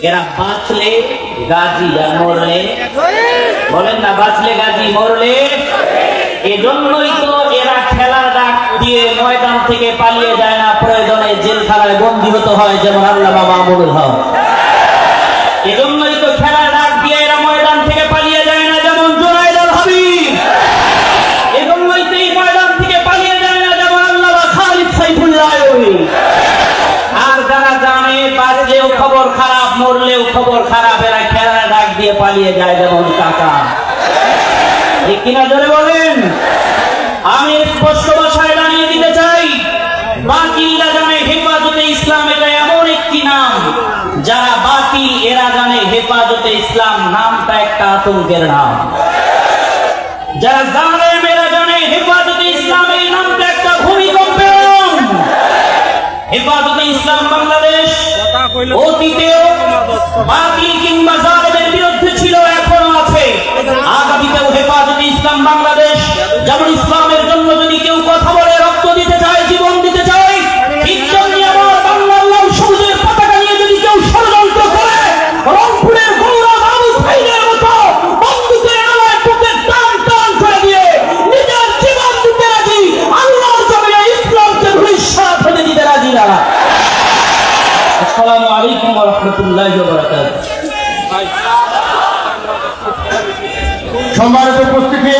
এরা বাঁচলে গাজী আর মরলে, বলেন না বাঁচলে গাজী মরলে। এজন্যই তো এরা খেলার ডাক দিয়ে ময়দান থেকে পালিয়ে যায় না, প্রয়োজনে জেলখানায় বন্দী হতে হয়, যেমন আল্লামা মামুনুল হক। এজন্যই তো খেলার ডাক দিয়ে এরা ময়দান থেকে পালিয়ে যায় না, যেমন জুনায়েদ আল হাবিব। এজন্যই তো এই ময়দান থেকে পালিয়ে যায় না, যেমন আল্লামা খালিদ সাইফুল্লাহ। আর যারা জানে বাঁচলেও খবর খারাপ, মরলেও খবর খারাপ, এরা খেলার ডাক দিয়ে পালিয়ে যায়, যেমন কাকা। ঠিক কিনা জোরে বলেন। আমি স্পষ্ট ভাষায় জানিয়ে দিতে চাই, বাতিলরা জানে হেফাজতে ইসলাম এটা এমন একটি নাম, যারা বাতিল এরা জানে হেফাজতে ইসলাম নামটা একটা আতঙ্কের নাম। যারা জালেম এরা জানে হেফাজতে ইসলাম এই নামটা একটা ভূমিকম্পের নাম। হেফাজতে ইসলাম বাংলাদেশ অতীতেও বাতিল কিংবা জালেমের বিরুদ্ধে ছিল, এখনো আছে, আগামীতেও হেফাজতে ইসলাম বাংলাদেশ যেমন ইসলামের জন্য যদি কেউ কথা বলে, রক্ত দিতে চায়, জীবন দিতে চায়, বাংলার সবুজের পতাকা নিয়ে যদি কেউ ষড়যন্ত্র করে, রংপুরের গৌরব আবু সাইদের মতো বন্ধুদের গলায় বুকে টান টান করে দিয়ে নিজের জীবন দিতে রাজি, আল্লাহর জমিনে ইসলামকে ভবিষ্যৎ হতে দিতে রাজি না। আসসালামু আলাইকুম ওয়া রাহমাতুল্লাহি ওয়া বারাকাতুহু। সম্মানিত উপস্থিতি,